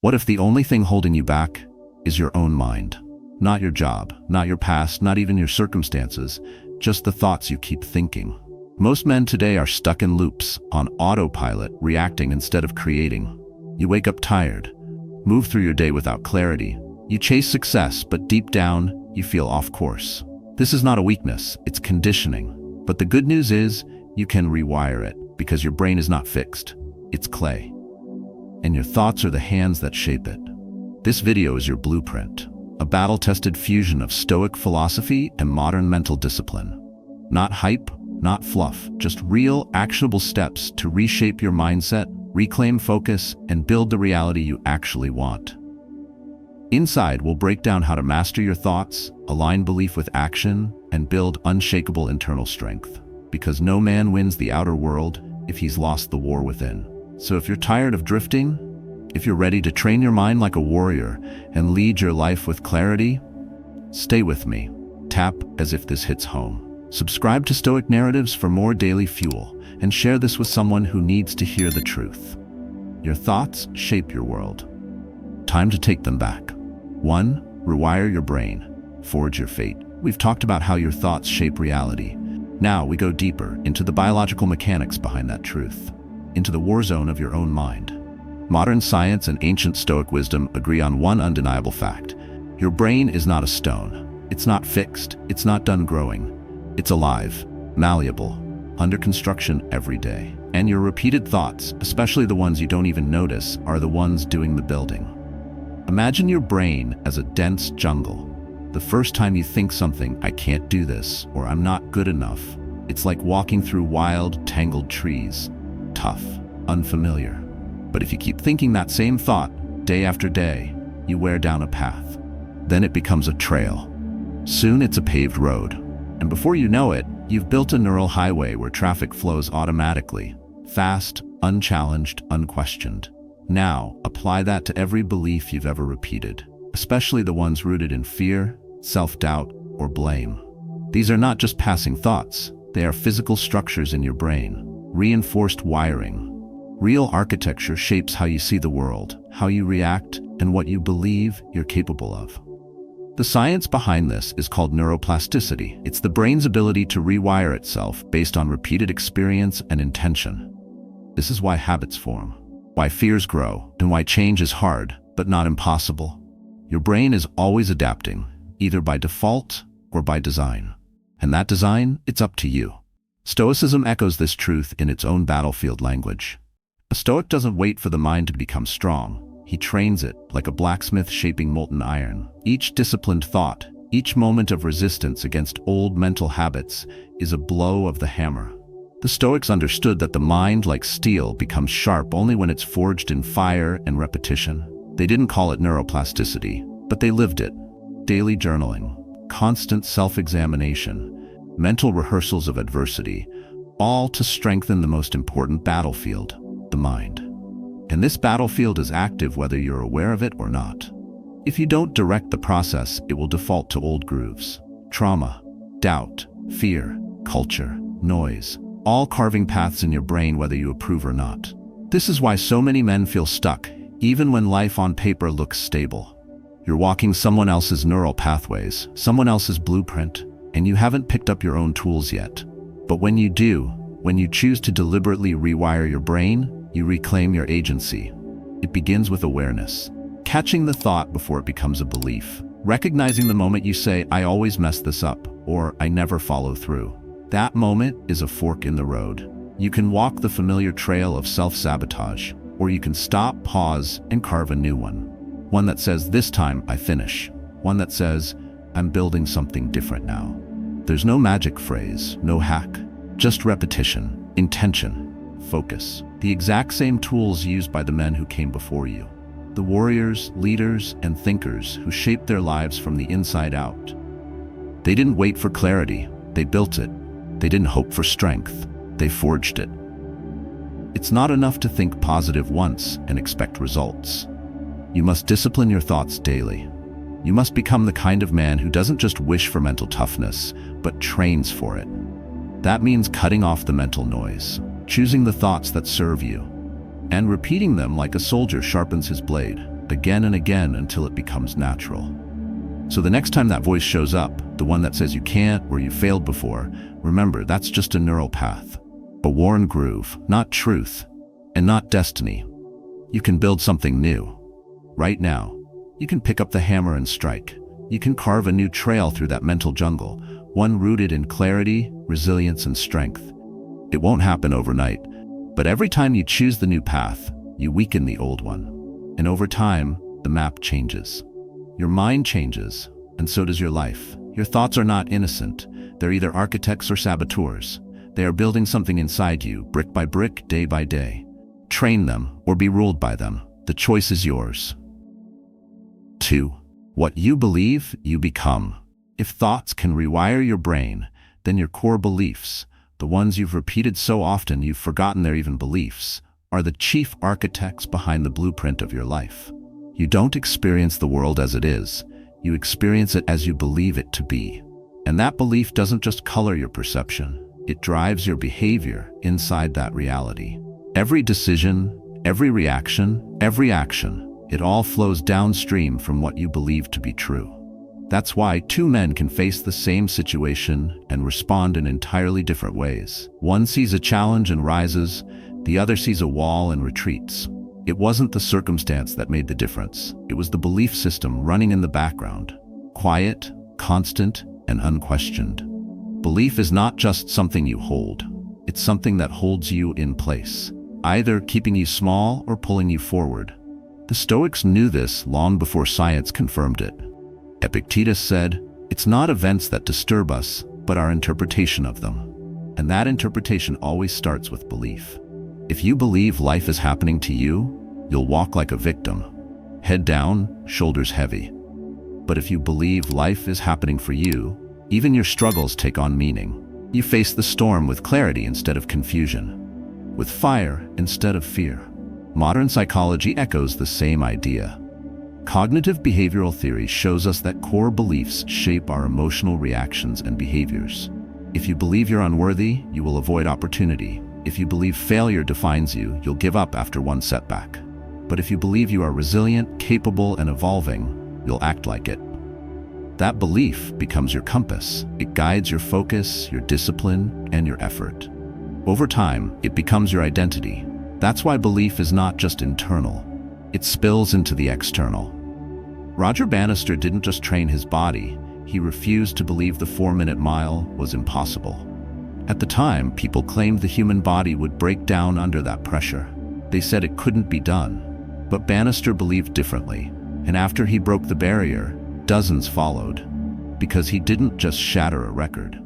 What if the only thing holding you back is your own mind? Not your job, not your past, not even your circumstances, just the thoughts you keep thinking. Most men today are stuck in loops, on autopilot, reacting instead of creating. You wake up tired, move through your day without clarity. You chase success, but deep down, you feel off course. This is not a weakness, it's conditioning. But the good news is, you can rewire it, because your brain is not fixed. It's clay. And your thoughts are the hands that shape it. This video is your blueprint, a battle-tested fusion of Stoic philosophy and modern mental discipline. Not hype, not fluff, just real, actionable steps to reshape your mindset, reclaim focus, and build the reality you actually want. Inside, we'll break down how to master your thoughts, align belief with action, and build unshakable internal strength. Because no man wins the outer world if he's lost the war within. So if you're tired of drifting, if you're ready to train your mind like a warrior and lead your life with clarity, stay with me. Tap as if this hits home. Subscribe to Stoic Narratives for more daily fuel, and share this with someone who needs to hear the truth. Your thoughts shape your world. Time to take them back. 1. Rewire your brain. Forge your fate. We've talked about how your thoughts shape reality. Now we go deeper into the biological mechanics behind that truth, into the war zone of your own mind. Modern science and ancient Stoic wisdom agree on one undeniable fact. Your brain is not a stone. It's not fixed. It's not done growing. It's alive, malleable, under construction every day. And your repeated thoughts, especially the ones you don't even notice, are the ones doing the building. Imagine your brain as a dense jungle. The first time you think something, I can't do this, or I'm not good enough, it's like walking through wild, tangled trees. Tough, unfamiliar. But if you keep thinking that same thought, day after day, you wear down a path. Then it becomes a trail. Soon it's a paved road. And before you know it, you've built a neural highway where traffic flows automatically. Fast, unchallenged, unquestioned. Now, apply that to every belief you've ever repeated, especially the ones rooted in fear, self-doubt, or blame. These are not just passing thoughts. They are physical structures in your brain, reinforced wiring. Real architecture shapes how you see the world, how you react, and what you believe you're capable of. The science behind this is called neuroplasticity. It's the brain's ability to rewire itself based on repeated experience and intention. This is why habits form, why fears grow, and why change is hard, but not impossible. Your brain is always adapting, either by default or by design. And that design, it's up to you. Stoicism echoes this truth in its own battlefield language. A Stoic doesn't wait for the mind to become strong. He trains it like a blacksmith shaping molten iron. Each disciplined thought, each moment of resistance against old mental habits is a blow of the hammer. The Stoics understood that the mind, like steel, becomes sharp only when it's forged in fire and repetition. They didn't call it neuroplasticity, but they lived it. Daily journaling, constant self-examination, mental rehearsals of adversity, all to strengthen the most important battlefield, the mind. And this battlefield is active whether you're aware of it or not. If you don't direct the process, it will default to old grooves. Trauma, doubt, fear, culture, noise, all carving paths in your brain whether you approve or not. This is why so many men feel stuck, even when life on paper looks stable. You're walking someone else's neural pathways, someone else's blueprint, and you haven't picked up your own tools yet. But when you do, when you choose to deliberately rewire your brain, you reclaim your agency. It begins with awareness, catching the thought before it becomes a belief, recognizing the moment you say, I always mess this up, or I never follow through. That moment is a fork in the road. You can walk the familiar trail of self-sabotage, or you can stop, pause, and carve a new one. One that says, this time I finish. One that says, I'm building something different now. There's no magic phrase, no hack, just repetition, intention, focus. The exact same tools used by the men who came before you. The warriors, leaders, and thinkers who shaped their lives from the inside out. They didn't wait for clarity, they built it. They didn't hope for strength, they forged it. It's not enough to think positive once and expect results. You must discipline your thoughts daily. You must become the kind of man who doesn't just wish for mental toughness, but trains for it. That means cutting off the mental noise, choosing the thoughts that serve you, and repeating them like a soldier sharpens his blade. again and again until it becomes natural. So the next time that voice shows up, the one that says you can't or you failed before, remember that's just a neural path, a worn groove, not truth, and not destiny. You can build something new. Right now, you can pick up the hammer and strike. You can carve a new trail through that mental jungle, one rooted in clarity, resilience, and strength. It won't happen overnight, but every time you choose the new path, you weaken the old one. And over time, the map changes. Your mind changes, and so does your life. Your thoughts are not innocent. They're either architects or saboteurs. They are building something inside you, brick by brick, day by day. Train them or be ruled by them. The choice is yours. 2. What you believe, you become. If thoughts can rewire your brain, then your core beliefs, the ones you've repeated so often you've forgotten they're even beliefs, are the chief architects behind the blueprint of your life. You don't experience the world as it is, you experience it as you believe it to be. And that belief doesn't just color your perception, it drives your behavior inside that reality. Every decision, every reaction, every action, it all flows downstream from what you believe to be true. That's why two men can face the same situation and respond in entirely different ways. One sees a challenge and rises, the other sees a wall and retreats. It wasn't the circumstance that made the difference. It was the belief system running in the background, quiet, constant, and unquestioned. Belief is not just something you hold. It's something that holds you in place, either keeping you small or pulling you forward. The Stoics knew this long before science confirmed it. Epictetus said, "It's not events that disturb us, but our interpretation of them." And that interpretation always starts with belief. If you believe life is happening to you, you'll walk like a victim, head down, shoulders heavy. But if you believe life is happening for you, even your struggles take on meaning. You face the storm with clarity instead of confusion, with fire instead of fear. Modern psychology echoes the same idea. Cognitive behavioral theory shows us that core beliefs shape our emotional reactions and behaviors. If you believe you're unworthy, you will avoid opportunity. If you believe failure defines you, you'll give up after one setback. But if you believe you are resilient, capable, and evolving, you'll act like it. That belief becomes your compass. It guides your focus, your discipline, and your effort. Over time, it becomes your identity. That's why belief is not just internal. It spills into the external. Roger Bannister didn't just train his body, he refused to believe the 4-minute mile was impossible. At the time, people claimed the human body would break down under that pressure. They said it couldn't be done. But Bannister believed differently, and after he broke the barrier, dozens followed. Because he didn't just shatter a record.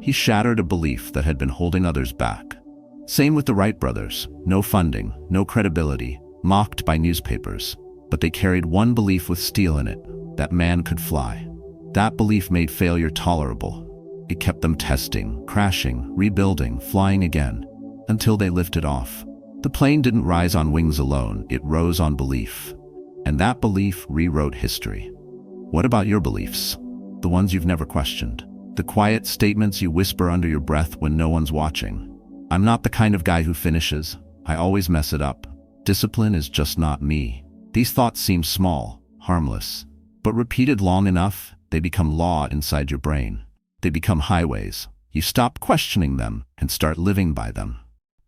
He shattered a belief that had been holding others back. Same with the Wright brothers. No funding, no credibility, mocked by newspapers. But they carried one belief with steel in it, that man could fly. That belief made failure tolerable. It kept them testing, crashing, rebuilding, flying again, until they lifted off. The plane didn't rise on wings alone, it rose on belief. And that belief rewrote history. What about your beliefs? The ones you've never questioned. The quiet statements you whisper under your breath when no one's watching. I'm not the kind of guy who finishes. I always mess it up. Discipline is just not me. These thoughts seem small, harmless, but repeated long enough, they become law inside your brain. They become highways. You stop questioning them and start living by them.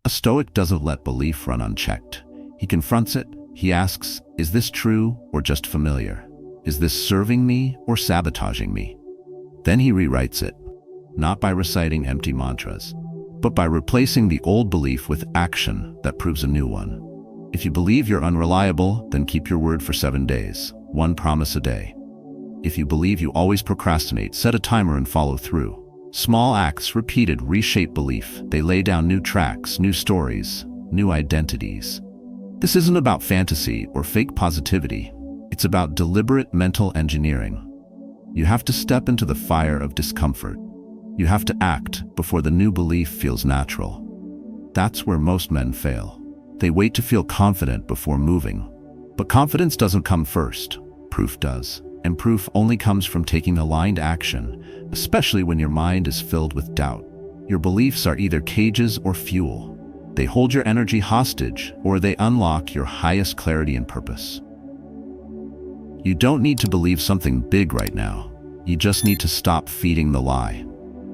A Stoic doesn't let belief run unchecked. He confronts it. He asks, is this true or just familiar? Is this serving me or sabotaging me? Then he rewrites it, not by reciting empty mantras, but by replacing the old belief with action that proves a new one. If you believe you're unreliable, then keep your word for 7 days, one promise a day. If you believe you always procrastinate, set a timer and follow through. Small acts repeated reshape belief. They lay down new tracks, new stories, new identities. This isn't about fantasy or fake positivity. It's about deliberate mental engineering. You have to step into the fire of discomfort. You have to act before the new belief feels natural. That's where most men fail. They wait to feel confident before moving. But confidence doesn't come first. Proof does. And proof only comes from taking aligned action, especially when your mind is filled with doubt. Your beliefs are either cages or fuel. They hold your energy hostage, or they unlock your highest clarity and purpose. You don't need to believe something big right now. You just need to stop feeding the lie.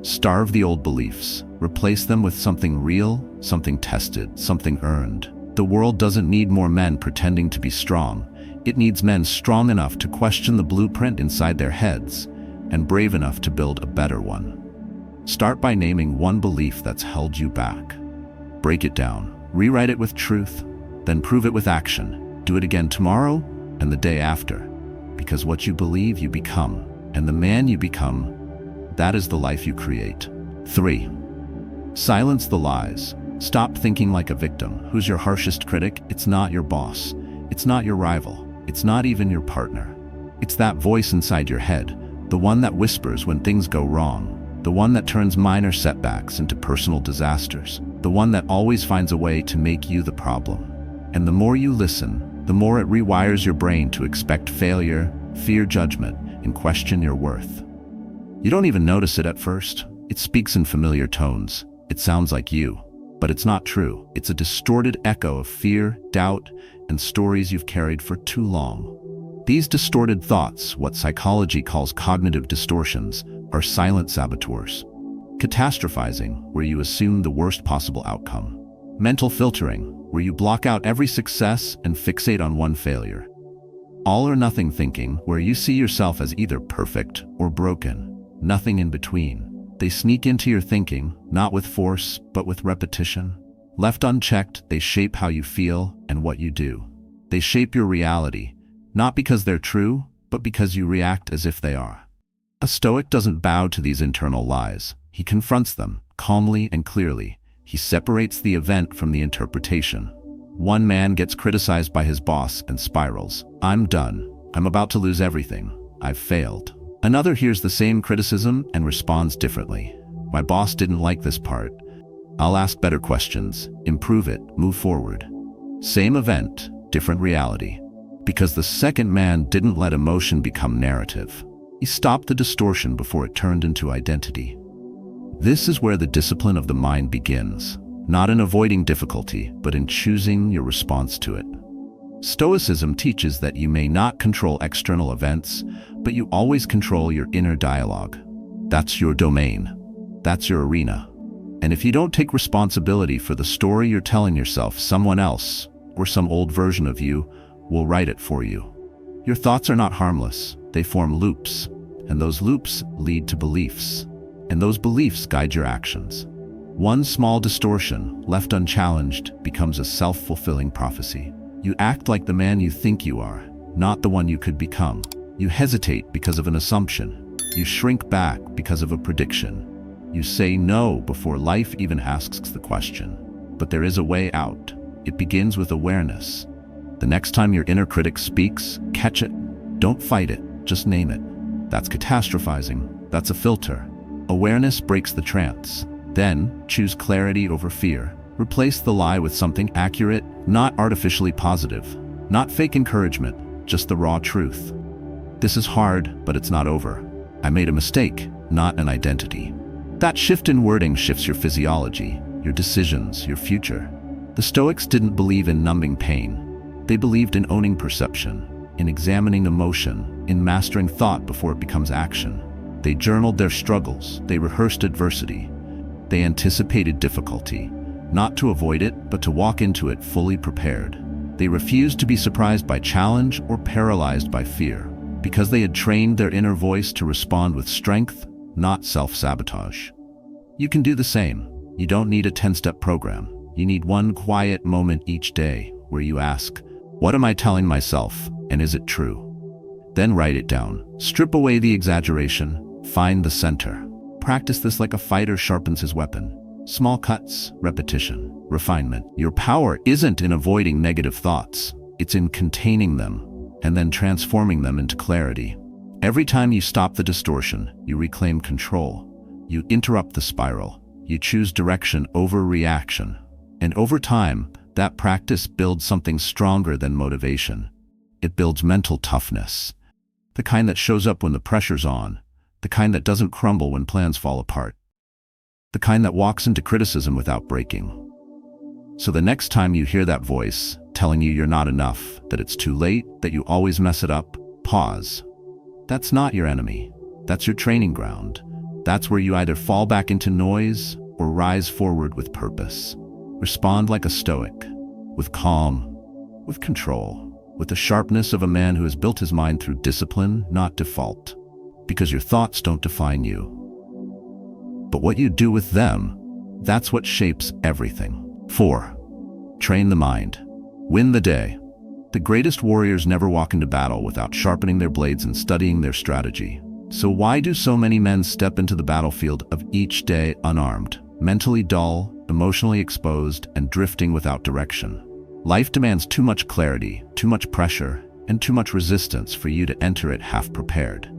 Starve the old beliefs. Replace them with something real, something tested, something earned. The world doesn't need more men pretending to be strong. It needs men strong enough to question the blueprint inside their heads and brave enough to build a better one. Start by naming one belief that's held you back. Break it down. Rewrite it with truth, then prove it with action. Do it again tomorrow and the day after. Because what you believe, you become. And the man you become, that is the life you create. 3. Silence the lies. Stop thinking like a victim. Who's your harshest critic? It's not your boss. It's not your rival. It's not even your partner. It's that voice inside your head, the one that whispers when things go wrong, the one that turns minor setbacks into personal disasters, the one that always finds a way to make you the problem. And the more you listen, the more it rewires your brain to expect failure, fear judgment, and question your worth. You don't even notice it at first. It speaks in familiar tones. It sounds like you. But it's not true. It's a distorted echo of fear, doubt, and stories you've carried for too long. These distorted thoughts, what psychology calls cognitive distortions, are silent saboteurs. Catastrophizing, where you assume the worst possible outcome. Mental filtering, where you block out every success and fixate on one failure. All or nothing thinking, where you see yourself as either perfect or broken, nothing in between. They sneak into your thinking, not with force, but with repetition. Left unchecked, they shape how you feel and what you do. They shape your reality, not because they're true, but because you react as if they are. A Stoic doesn't bow to these internal lies. He confronts them, calmly and clearly. He separates the event from the interpretation. One man gets criticized by his boss and spirals. I'm done. I'm about to lose everything. I've failed. Another hears the same criticism and responds differently. My boss didn't like this part. I'll ask better questions, improve it, move forward. Same event, different reality. Because the second man didn't let emotion become narrative. He stopped the distortion before it turned into identity. This is where the discipline of the mind begins, not in avoiding difficulty, but in choosing your response to it. Stoicism teaches that you may not control external events, but you always control your inner dialogue. That's your domain. That's your arena. And if you don't take responsibility for the story you're telling yourself, someone else, or some old version of you, will write it for you. Your thoughts are not harmless. They form loops, and those loops lead to beliefs, and those beliefs guide your actions. One small distortion, left unchallenged, becomes a self-fulfilling prophecy. You act like the man you think you are, not the one you could become. You hesitate because of an assumption. You shrink back because of a prediction. You say no before life even asks the question. But there is a way out. It begins with awareness. The next time your inner critic speaks, catch it. Don't fight it, just name it. That's catastrophizing. That's a filter. Awareness breaks the trance. Then, choose clarity over fear. Replace the lie with something accurate, not artificially positive. Not fake encouragement, just the raw truth. This is hard, but it's not over. I made a mistake, not an identity. That shift in wording shifts your physiology, your decisions, your future. The Stoics didn't believe in numbing pain. They believed in owning perception, in examining emotion, in mastering thought before it becomes action. They journaled their struggles, they rehearsed adversity. They anticipated difficulty, not to avoid it, but to walk into it fully prepared. They refused to be surprised by challenge or paralyzed by fear, because they had trained their inner voice to respond with strength, not self-sabotage. You can do the same. You don't need a 10-step program. You need one quiet moment each day where you ask, what am I telling myself, and is it true? Then write it down. Strip away the exaggeration. Find the center. Practice this like a fighter sharpens his weapon. Small cuts, repetition, refinement. Your power isn't in avoiding negative thoughts. It's in containing them and then transforming them into clarity. Every time you stop the distortion, you reclaim control. You interrupt the spiral. You choose direction over reaction. And over time, that practice builds something stronger than motivation. It builds mental toughness. The kind that shows up when the pressure's on. The kind that doesn't crumble when plans fall apart. The kind that walks into criticism without breaking. So the next time you hear that voice telling you you're not enough, that it's too late, that you always mess it up, Pause. That's not your enemy. That's your training ground. That's where you either fall back into noise or rise forward with purpose. Respond like a Stoic, with calm, with control, with the sharpness of a man who has built his mind through discipline, not default. Because your thoughts don't define you. But what you do with them, that's what shapes everything. 4. Train the mind. Win the day. The greatest warriors never walk into battle without sharpening their blades and studying their strategy. So why do so many men step into the battlefield of each day unarmed, mentally dull, emotionally exposed, and drifting without direction? Life demands too much clarity, too much pressure, and too much resistance for you to enter it half prepared.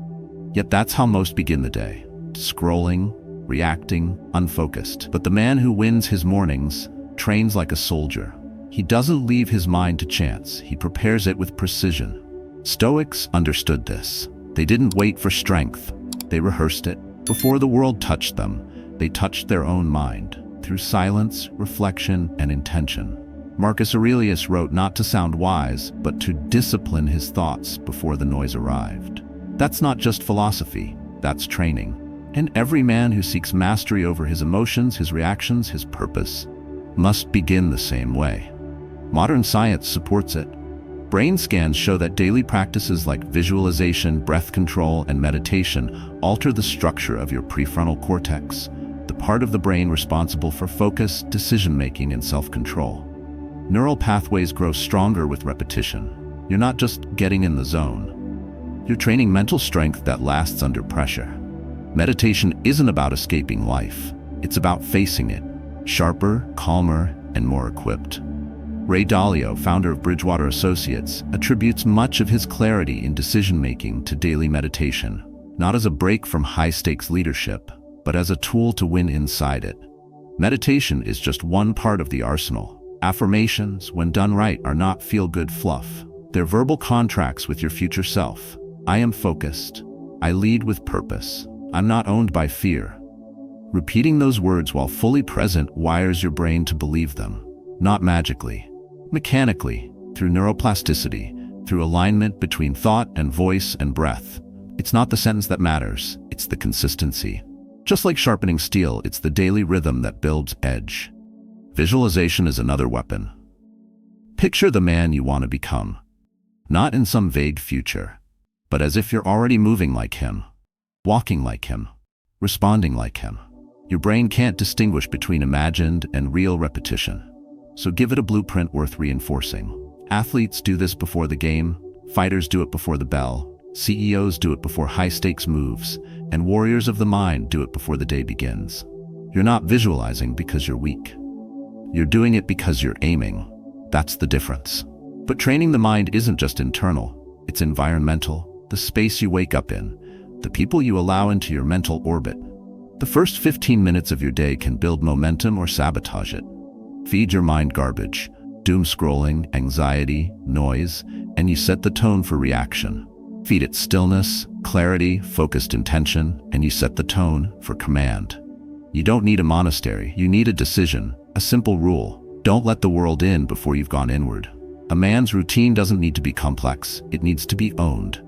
Yet that's how most begin the day, scrolling, reacting, unfocused. But the man who wins his mornings trains like a soldier. He doesn't leave his mind to chance, he prepares it with precision. Stoics understood this. They didn't wait for strength, they rehearsed it. Before the world touched them, they touched their own mind, through silence, reflection, and intention. Marcus Aurelius wrote not to sound wise, but to discipline his thoughts before the noise arrived. That's not just philosophy, that's training. And every man who seeks mastery over his emotions, his reactions, his purpose, must begin the same way. Modern science supports it. Brain scans show that daily practices like visualization, breath control, and meditation alter the structure of your prefrontal cortex, the part of the brain responsible for focus, decision-making, and self-control. Neural pathways grow stronger with repetition. You're not just getting in the zone. You're training mental strength that lasts under pressure. Meditation isn't about escaping life. It's about facing it, sharper, calmer, and more equipped. Ray Dalio, founder of Bridgewater Associates, attributes much of his clarity in decision-making to daily meditation, not as a break from high-stakes leadership, but as a tool to win inside it. Meditation is just one part of the arsenal. Affirmations, when done right, are not feel-good fluff. They're verbal contracts with your future self. I am focused. I lead with purpose. I'm not owned by fear. Repeating those words while fully present wires your brain to believe them, not magically. Mechanically, through neuroplasticity, through alignment between thought and voice and breath. It's not the sentence that matters, it's the consistency. Just like sharpening steel, it's the daily rhythm that builds edge. Visualization is another weapon. Picture the man you want to become, not in some vague future, but as if you're already moving like him, walking like him, responding like him. Your brain can't distinguish between imagined and real repetition. So give it a blueprint worth reinforcing. Athletes do this before the game, fighters do it before the bell, CEOs do it before high-stakes moves, and warriors of the mind do it before the day begins. You're not visualizing because you're weak. You're doing it because you're aiming. That's the difference. But training the mind isn't just internal, it's environmental, the space you wake up in, the people you allow into your mental orbit. The first 15 minutes of your day can build momentum or sabotage it. Feed your mind garbage, doom scrolling, anxiety, noise, and you set the tone for reaction. Feed it stillness, clarity, focused intention, and you set the tone for command. You don't need a monastery, you need a decision, a simple rule. Don't let the world in before you've gone inward. A man's routine doesn't need to be complex, it needs to be owned.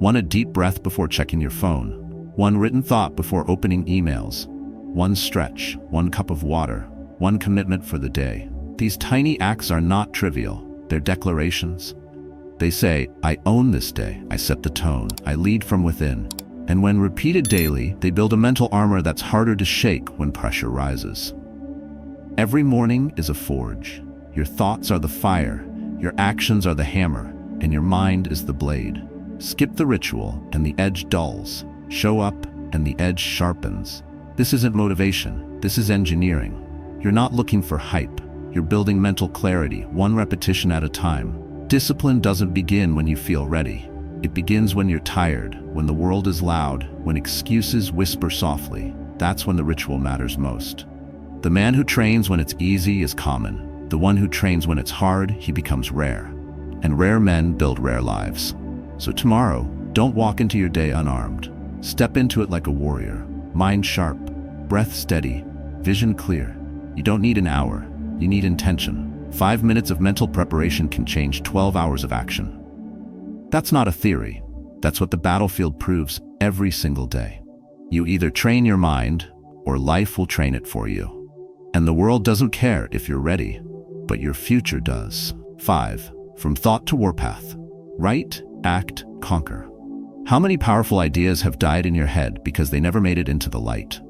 A deep breath before checking your phone. One written thought before opening emails. One stretch, one cup of water. One commitment for the day. These tiny acts are not trivial, they're declarations. They say, I own this day, I set the tone, I lead from within. And when repeated daily, they build a mental armor that's harder to shake when pressure rises. Every morning is a forge. Your thoughts are the fire, your actions are the hammer, and your mind is the blade. Skip the ritual and the edge dulls. Show up and the edge sharpens. This isn't motivation, this is engineering. You're not looking for hype. You're building mental clarity, one repetition at a time. Discipline doesn't begin when you feel ready. It begins when you're tired, when the world is loud, when excuses whisper softly. That's when the ritual matters most. The man who trains when it's easy is common. The one who trains when it's hard, he becomes rare. And rare men build rare lives. So tomorrow, don't walk into your day unarmed. Step into it like a warrior. Mind sharp, breath steady, vision clear. You don't need an hour, you need intention. 5 minutes of mental preparation can change 12 hours of action. That's not a theory. That's what the battlefield proves every single day. You either train your mind, or life will train it for you. And the world doesn't care if you're ready, but your future does. 5. From thought to warpath. Write, act, conquer. How many powerful ideas have died in your head because they never made it into the light?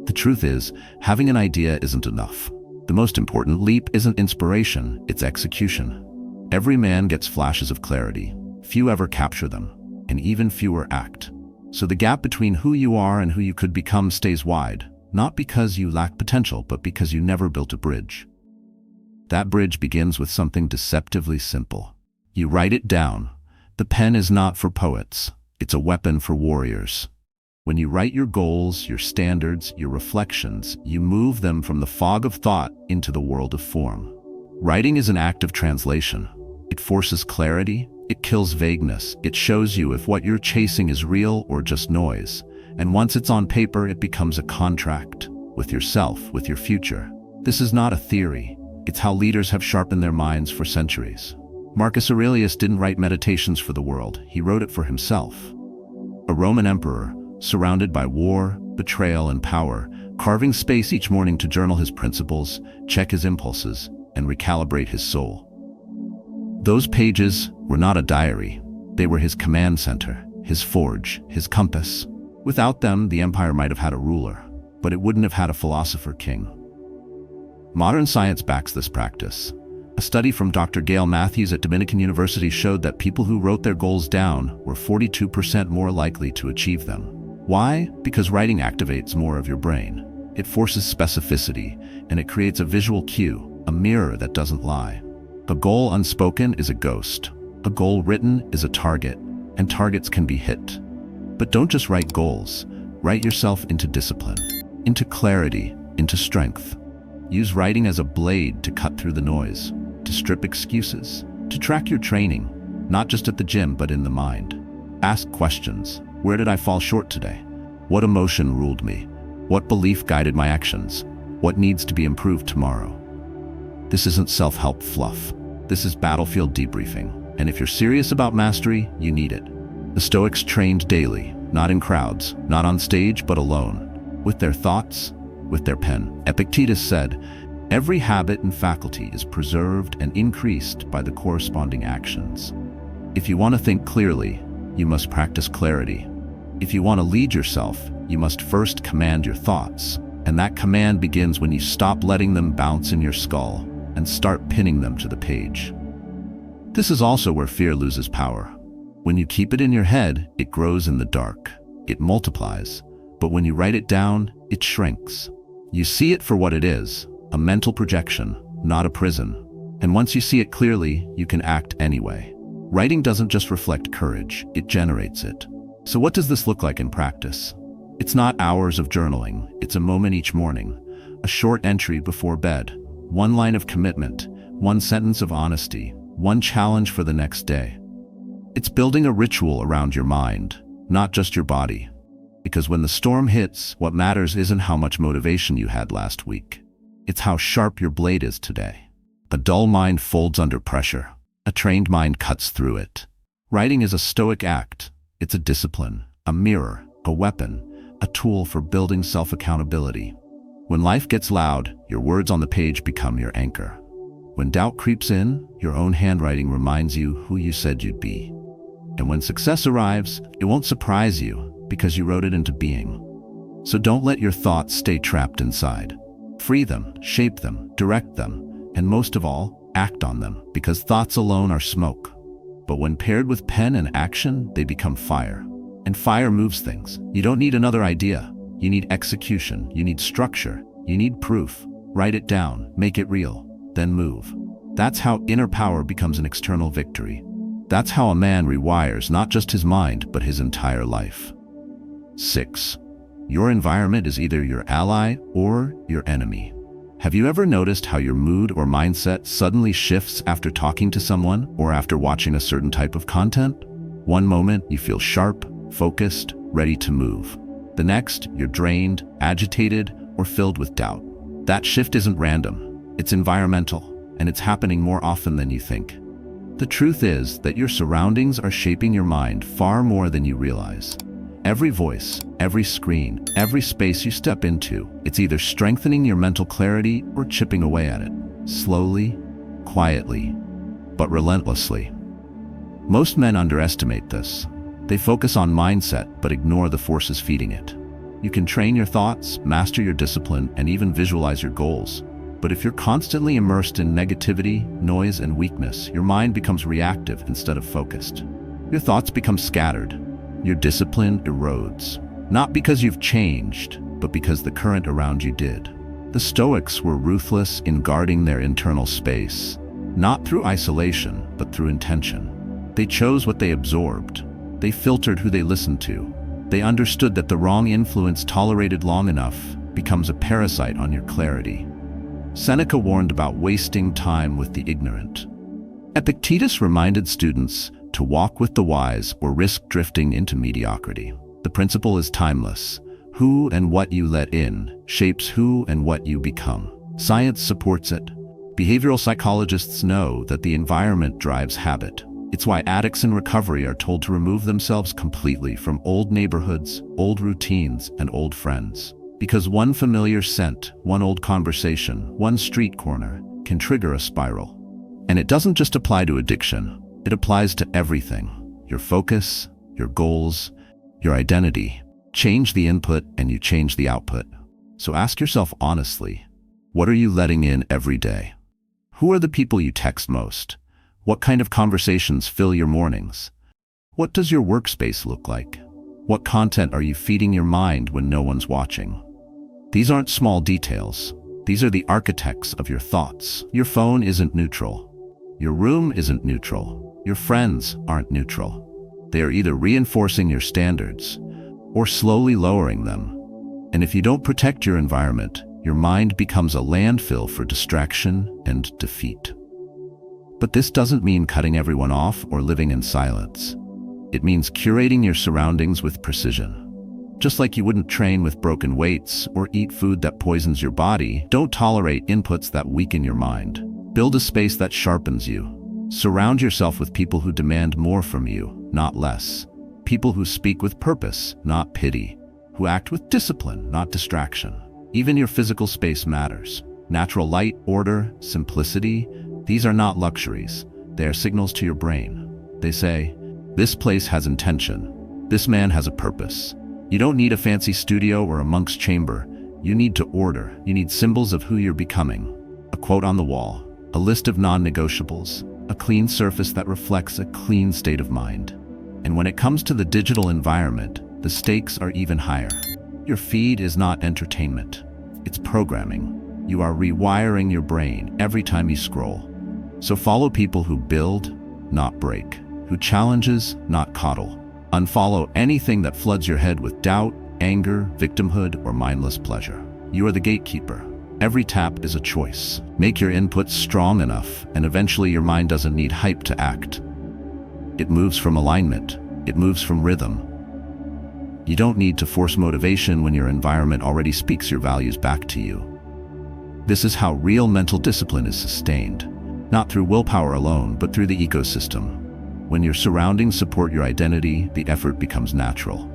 The truth is, having an idea isn't enough. The most important leap isn't inspiration, it's execution. Every man gets flashes of clarity. Few ever capture them, and even fewer act. So the gap between who you are and who you could become stays wide, not because you lack potential, but because you never built a bridge. That bridge begins with something deceptively simple. You write it down. The pen is not for poets. It's a weapon for warriors. When you write your goals, your standards, your reflections, you move them from the fog of thought into the world of form. Writing is an act of translation. It forces clarity, it kills vagueness, it shows you if what you're chasing is real or just noise. And once it's on paper, it becomes a contract with yourself, with your future. This is not a theory. It's how leaders have sharpened their minds for centuries. Marcus Aurelius didn't write Meditations for the world, he wrote it for himself. A Roman emperor, surrounded by war, betrayal, and power, carving space each morning to journal his principles, check his impulses, and recalibrate his soul. Those pages were not a diary. They were his command center, his forge, his compass. Without them, the empire might have had a ruler, but it wouldn't have had a philosopher king. Modern science backs this practice. A study from Dr. Gail Matthews at Dominican University showed that people who wrote their goals down were 42% more likely to achieve them. Why? Because writing activates more of your brain. It forces specificity, and it creates a visual cue, a mirror that doesn't lie. A goal unspoken is a ghost. A goal written is a target, and targets can be hit. But don't just write goals. Write yourself into discipline, into clarity, into strength. Use writing as a blade to cut through the noise, to strip excuses, to track your training, not just at the gym, but in the mind. Ask questions. Where did I fall short today? What emotion ruled me? What belief guided my actions? What needs to be improved tomorrow? This isn't self-help fluff. This is battlefield debriefing. And if you're serious about mastery, you need it. The Stoics trained daily, not in crowds, not on stage, but alone, with their thoughts, with their pen. Epictetus said, "Every habit and faculty is preserved and increased by the corresponding actions." If you want to think clearly, you must practice clarity. If you want to lead yourself, you must first command your thoughts. And that command begins when you stop letting them bounce in your skull and start pinning them to the page. This is also where fear loses power. When you keep it in your head, it grows in the dark. It multiplies. But when you write it down, it shrinks. You see it for what it is, a mental projection, not a prison. And once you see it clearly, you can act anyway. Writing doesn't just reflect courage, it generates it. So what does this look like in practice? It's not hours of journaling, it's a moment each morning, a short entry before bed, one line of commitment, one sentence of honesty, one challenge for the next day. It's building a ritual around your mind, not just your body. Because when the storm hits, what matters isn't how much motivation you had last week. It's how sharp your blade is today. A dull mind folds under pressure. A trained mind cuts through it. Writing is a stoic act. It's a discipline, a mirror, a weapon, a tool for building self-accountability. When life gets loud, your words on the page become your anchor. When doubt creeps in, your own handwriting reminds you who you said you'd be. And when success arrives, it won't surprise you because you wrote it into being. So don't let your thoughts stay trapped inside. Free them, shape them, direct them, and most of all, act on them, because thoughts alone are smoke. But when paired with pen and action, they become fire. And fire moves things. You don't need another idea. You need execution. You need structure. You need proof. Write it down, make it real, then move. That's how inner power becomes an external victory. That's how a man rewires not just his mind, but his entire life. 6. Your environment is either your ally or your enemy. Have you ever noticed how your mood or mindset suddenly shifts after talking to someone or after watching a certain type of content? One moment, you feel sharp, focused, ready to move. The next, you're drained, agitated, or filled with doubt. That shift isn't random. It's environmental, and it's happening more often than you think. The truth is that your surroundings are shaping your mind far more than you realize. Every voice, every screen, every space you step into, it's either strengthening your mental clarity or chipping away at it. Slowly, quietly, but relentlessly. Most men underestimate this. They focus on mindset but ignore the forces feeding it. You can train your thoughts, master your discipline, and even visualize your goals. But if you're constantly immersed in negativity, noise, and weakness, your mind becomes reactive instead of focused. Your thoughts become scattered. Your discipline erodes. Not because you've changed, but because the current around you did. The Stoics were ruthless in guarding their internal space, not through isolation, but through intention. They chose what they absorbed. They filtered who they listened to. They understood that the wrong influence tolerated long enough becomes a parasite on your clarity. Seneca warned about wasting time with the ignorant. Epictetus reminded students to walk with the wise or risk drifting into mediocrity. The principle is timeless. Who and what you let in shapes who and what you become. Science supports it. Behavioral psychologists know that the environment drives habit. It's why addicts in recovery are told to remove themselves completely from old neighborhoods, old routines, and old friends. Because one familiar scent, one old conversation, one street corner can trigger a spiral. And it doesn't just apply to addiction. It applies to everything. Your focus, your goals, your identity. Change the input and you change the output. So ask yourself honestly, what are you letting in every day? Who are the people you text most? What kind of conversations fill your mornings? What does your workspace look like? What content are you feeding your mind when no one's watching? These aren't small details. These are the architects of your thoughts. Your phone isn't neutral. Your room isn't neutral. Your friends aren't neutral. They are either reinforcing your standards or slowly lowering them. And if you don't protect your environment, your mind becomes a landfill for distraction and defeat. But this doesn't mean cutting everyone off or living in silence. It means curating your surroundings with precision. Just like you wouldn't train with broken weights or eat food that poisons your body, don't tolerate inputs that weaken your mind. Build a space that sharpens you. Surround yourself with people who demand more from you, not less. People who speak with purpose, not pity. Who act with discipline, not distraction. Even your physical space matters. Natural light, order, simplicity, these are not luxuries. They are signals to your brain. They say, this place has intention. This man has a purpose. You don't need a fancy studio or a monk's chamber. You need to order. You need symbols of who you're becoming. A quote on the wall, a list of non-negotiables, a clean surface that reflects a clean state of mind. And when it comes to the digital environment, the stakes are even higher. Your feed is not entertainment. It's programming. You are rewiring your brain every time you scroll. So follow people who build, not break, who challenges, not coddle. Unfollow anything that floods your head with doubt, anger, victimhood, or mindless pleasure. You are the gatekeeper. Every tap is a choice. Make your inputs strong enough, and eventually your mind doesn't need hype to act. It moves from alignment. It moves from rhythm. You don't need to force motivation when your environment already speaks your values back to you. This is how real mental discipline is sustained. Not through willpower alone, but through the ecosystem. When your surroundings support your identity, the effort becomes natural.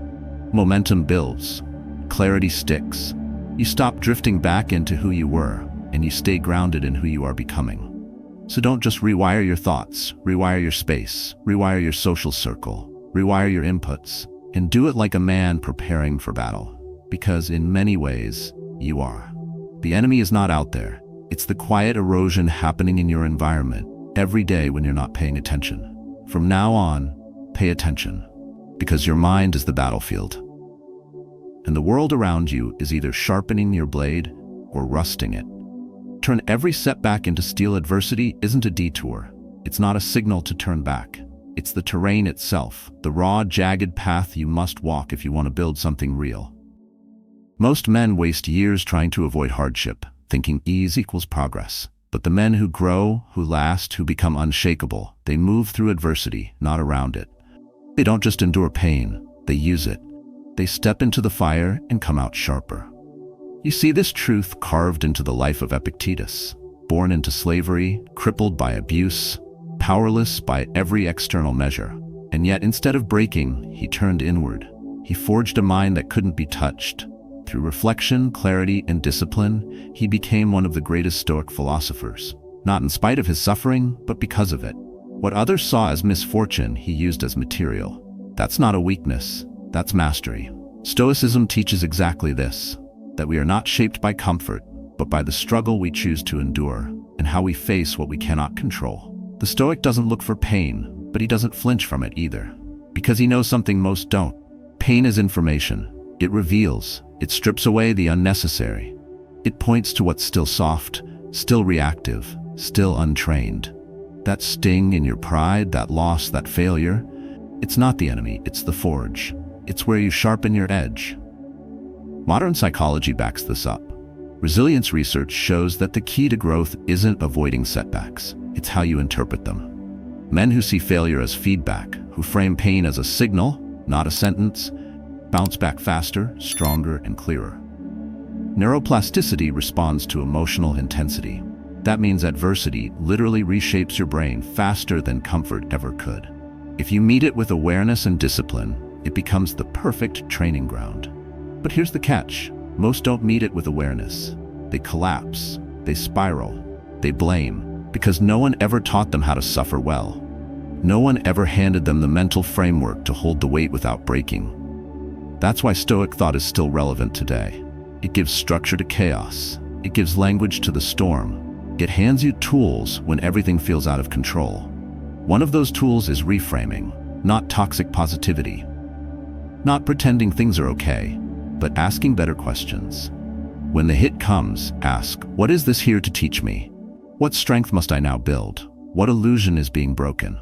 Momentum builds. Clarity sticks. You stop drifting back into who you were, and you stay grounded in who you are becoming. So don't just rewire your thoughts, rewire your space, rewire your social circle, rewire your inputs, and do it like a man preparing for battle. Because in many ways, you are. The enemy is not out there. It's the quiet erosion happening in your environment every day when you're not paying attention. From now on, pay attention, because your mind is the battlefield. And the world around you is either sharpening your blade or rusting it. Turn every setback into steel. Adversity isn't a detour. It's not a signal to turn back. It's the terrain itself, the raw, jagged path you must walk if you want to build something real. Most men waste years trying to avoid hardship, thinking ease equals progress. But the men who grow, who last, who become unshakable, they move through adversity, not around it. They don't just endure pain, they use it. They step into the fire and come out sharper. You see this truth carved into the life of Epictetus. Born into slavery, crippled by abuse, powerless by every external measure. And yet, instead of breaking, he turned inward. He forged a mind that couldn't be touched. Through reflection, clarity, and discipline, he became one of the greatest Stoic philosophers. Not in spite of his suffering, but because of it. What others saw as misfortune, he used as material. That's not a weakness, that's mastery. Stoicism teaches exactly this, that we are not shaped by comfort, but by the struggle we choose to endure, and how we face what we cannot control. The Stoic doesn't look for pain, but he doesn't flinch from it either, because he knows something most don't. Pain is information. It reveals, it strips away the unnecessary. It points to what's still soft, still reactive, still untrained. That sting in your pride, that loss, that failure, it's not the enemy, it's the forge. It's where you sharpen your edge. Modern psychology backs this up. Resilience research shows that the key to growth isn't avoiding setbacks, it's how you interpret them. Men who see failure as feedback, who frame pain as a signal, not a sentence, bounce back faster, stronger, and clearer. Neuroplasticity responds to emotional intensity. That means adversity literally reshapes your brain faster than comfort ever could. If you meet it with awareness and discipline, it becomes the perfect training ground. But here's the catch. Most don't meet it with awareness. They collapse, they spiral, they blame, because no one ever taught them how to suffer well. No one ever handed them the mental framework to hold the weight without breaking. That's why Stoic thought is still relevant today. It gives structure to chaos. It gives language to the storm. It hands you tools when everything feels out of control. One of those tools is reframing, not toxic positivity. Not pretending things are okay, but asking better questions. When the hit comes, ask, what is this here to teach me? What strength must I now build? What illusion is being broken?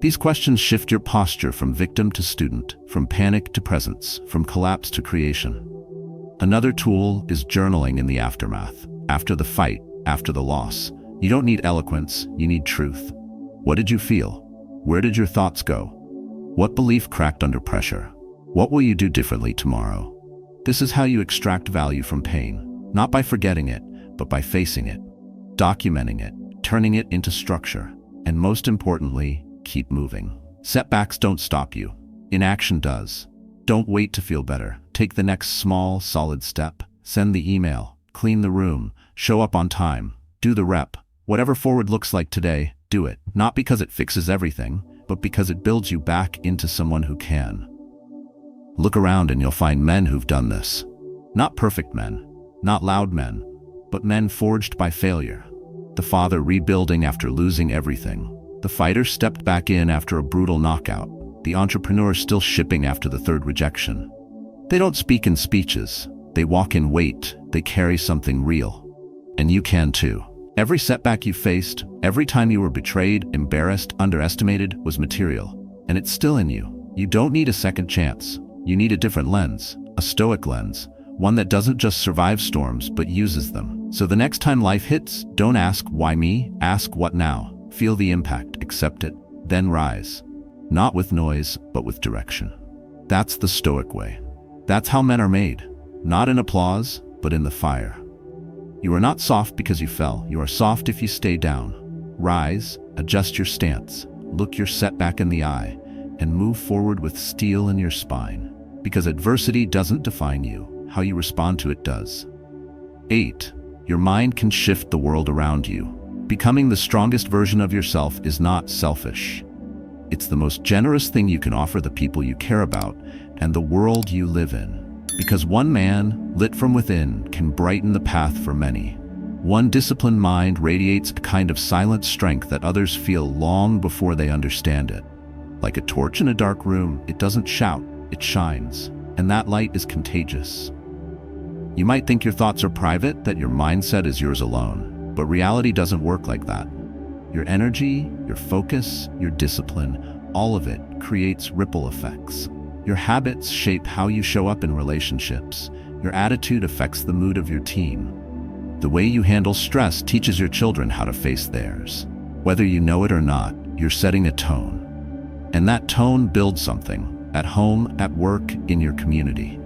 These questions shift your posture from victim to student, from panic to presence, from collapse to creation. Another tool is journaling in the aftermath, after the fight, after the loss. You don't need eloquence, you need truth. What did you feel? Where did your thoughts go? What belief cracked under pressure? What will you do differently tomorrow? This is how you extract value from pain, not by forgetting it, but by facing it, documenting it, turning it into structure, and most importantly, keep moving. Setbacks don't stop you. Inaction does. Don't wait to feel better. Take the next small, solid step. Send the email, clean the room, show up on time, do the rep. Whatever forward looks like today, do it. Not because it fixes everything, but because it builds you back into someone who can. Look around and you'll find men who've done this. Not perfect men, not loud men, but men forged by failure. The father rebuilding after losing everything. The fighter stepped back in after a brutal knockout. The entrepreneur still shipping after the third rejection. They don't speak in speeches. They walk in weight. They carry something real. And you can too. Every setback you faced, every time you were betrayed, embarrassed, underestimated, was material. And it's still in you. You don't need a second chance. You need a different lens, a Stoic lens, one that doesn't just survive storms, but uses them. So the next time life hits, don't ask, why me? Ask, what now? Feel the impact, accept it, then rise. Not with noise, but with direction. That's the Stoic way. That's how men are made. Not in applause, but in the fire. You are not soft because you fell. You are soft if you stay down. Rise, adjust your stance, look your setback in the eye, and move forward with steel in your spine. Because adversity doesn't define you, how you respond to it does. 8. Your mind can shift the world around you. Becoming the strongest version of yourself is not selfish. It's the most generous thing you can offer the people you care about and the world you live in. Because one man, lit from within, can brighten the path for many. One disciplined mind radiates a kind of silent strength that others feel long before they understand it. Like a torch in a dark room, it doesn't shout, it shines. And that light is contagious. You might think your thoughts are private, that your mindset is yours alone. But reality doesn't work like that. Your energy, your focus, your discipline, all of it creates ripple effects. Your habits shape how you show up in relationships. Your attitude affects the mood of your team. The way you handle stress teaches your children how to face theirs. Whether you know it or not, you're setting a tone. And that tone builds something, at home, at work, in your community.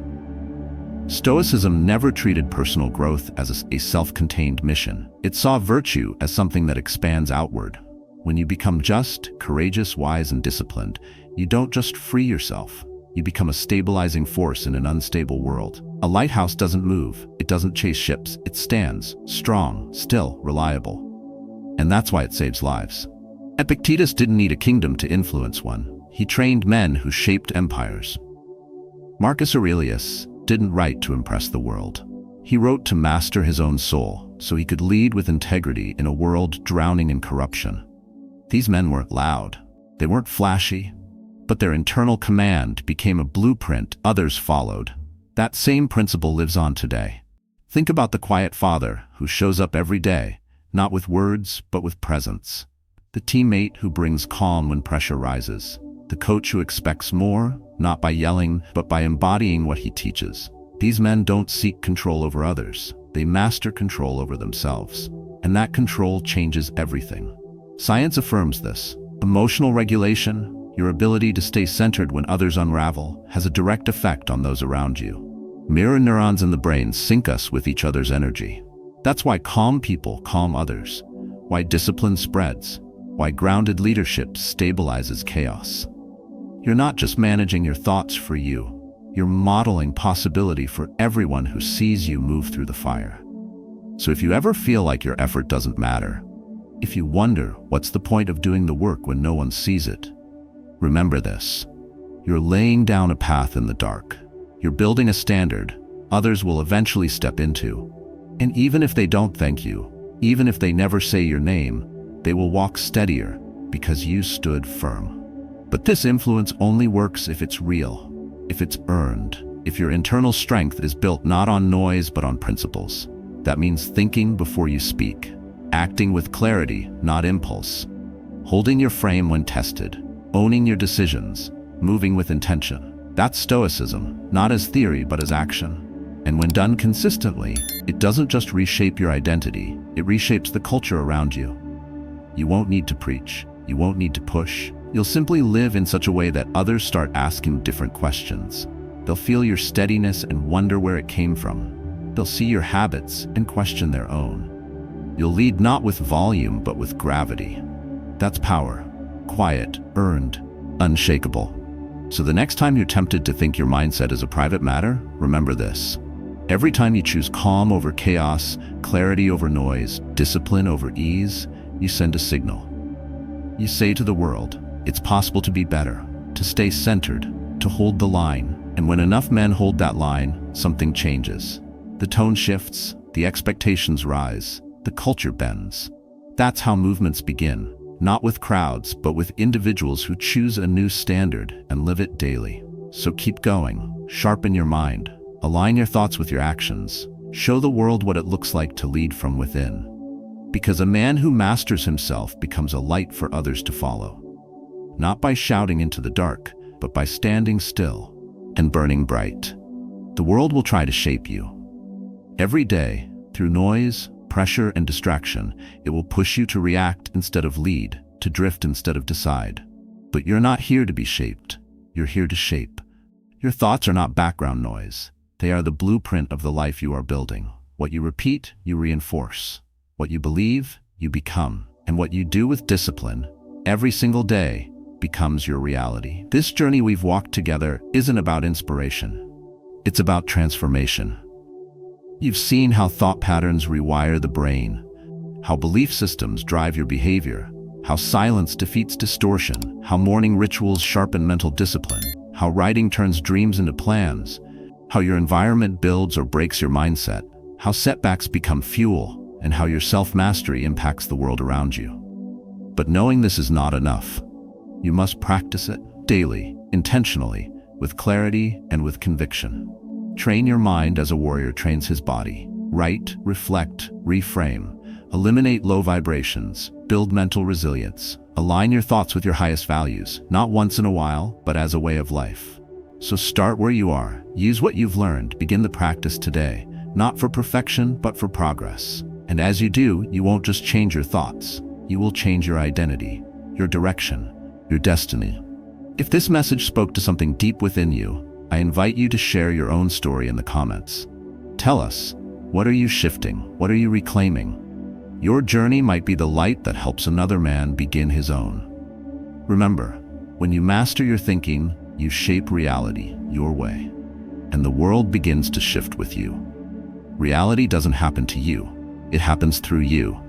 Stoicism never treated personal growth as a self-contained mission. It saw virtue as something that expands outward. When you become just, courageous, wise, and disciplined, you don't just free yourself. You become a stabilizing force in an unstable world. A lighthouse doesn't move. It doesn't chase ships. It stands, strong, still, reliable. And that's why it saves lives. Epictetus didn't need a kingdom to influence one. He trained men who shaped empires. Marcus Aurelius didn't write to impress the world. He wrote to master his own soul, so he could lead with integrity in a world drowning in corruption. These men weren't loud. They weren't flashy. But their internal command became a blueprint others followed. That same principle lives on today. Think about the quiet father who shows up every day, not with words, but with presence. The teammate who brings calm when pressure rises. The coach who expects more, not by yelling, but by embodying what he teaches. These men don't seek control over others. They master control over themselves. And that control changes everything. Science affirms this. Emotional regulation, your ability to stay centered when others unravel, has a direct effect on those around you. Mirror neurons in the brain sync us with each other's energy. That's why calm people calm others, why discipline spreads, why grounded leadership stabilizes chaos. You're not just managing your thoughts for you, you're modeling possibility for everyone who sees you move through the fire. So if you ever feel like your effort doesn't matter, if you wonder what's the point of doing the work when no one sees it, remember this. You're laying down a path in the dark. You're building a standard others will eventually step into. And even if they don't thank you, even if they never say your name, they will walk steadier because you stood firm. But this influence only works if it's real, if it's earned, if your internal strength is built not on noise but on principles. That means thinking before you speak, acting with clarity, not impulse, holding your frame when tested, owning your decisions, moving with intention. That's stoicism, not as theory but as action. And when done consistently, it doesn't just reshape your identity, it reshapes the culture around you. You won't need to preach, you won't need to push. You'll simply live in such a way that others start asking different questions. They'll feel your steadiness and wonder where it came from. They'll see your habits and question their own. You'll lead not with volume but with gravity. That's power. Quiet, earned, unshakable. So the next time you're tempted to think your mindset is a private matter, remember this. Every time you choose calm over chaos, clarity over noise, discipline over ease, you send a signal. You say to the world, it's possible to be better, to stay centered, to hold the line. And when enough men hold that line, something changes. The tone shifts, the expectations rise, the culture bends. That's how movements begin. Not with crowds, but with individuals who choose a new standard and live it daily. So keep going, sharpen your mind, align your thoughts with your actions, show the world what it looks like to lead from within. Because a man who masters himself becomes a light for others to follow. Not by shouting into the dark, but by standing still and burning bright. The world will try to shape you. Every day, through noise, pressure, and distraction, it will push you to react instead of lead, to drift instead of decide. But you're not here to be shaped. You're here to shape. Your thoughts are not background noise. They are the blueprint of the life you are building. What you repeat, you reinforce. What you believe, you become. And what you do with discipline, every single day, becomes your reality. This journey we've walked together isn't about inspiration. It's about transformation. You've seen how thought patterns rewire the brain, how belief systems drive your behavior, how silence defeats distortion, how morning rituals sharpen mental discipline, how writing turns dreams into plans, how your environment builds or breaks your mindset, how setbacks become fuel, and how your self-mastery impacts the world around you. But knowing this is not enough. You must practice it daily, intentionally, with clarity and with conviction. Train your mind as a warrior trains his body. Write, reflect, reframe. Eliminate low vibrations. Build mental resilience. Align your thoughts with your highest values, not once in a while, but as a way of life. So start where you are. Use what you've learned. Begin the practice today, not for perfection, but for progress. And as you do, you won't just change your thoughts. You will change your identity, your direction, your destiny. If this message spoke to something deep within you, I invite you to share your own story in the comments. Tell us, what are you shifting? What are you reclaiming? Your journey might be the light that helps another man begin his own. Remember, when you master your thinking, you shape reality your way, and the world begins to shift with you. Reality doesn't happen to you, it happens through you.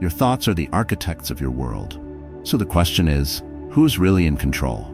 Your thoughts are the architects of your world. So the question is, who's really in control?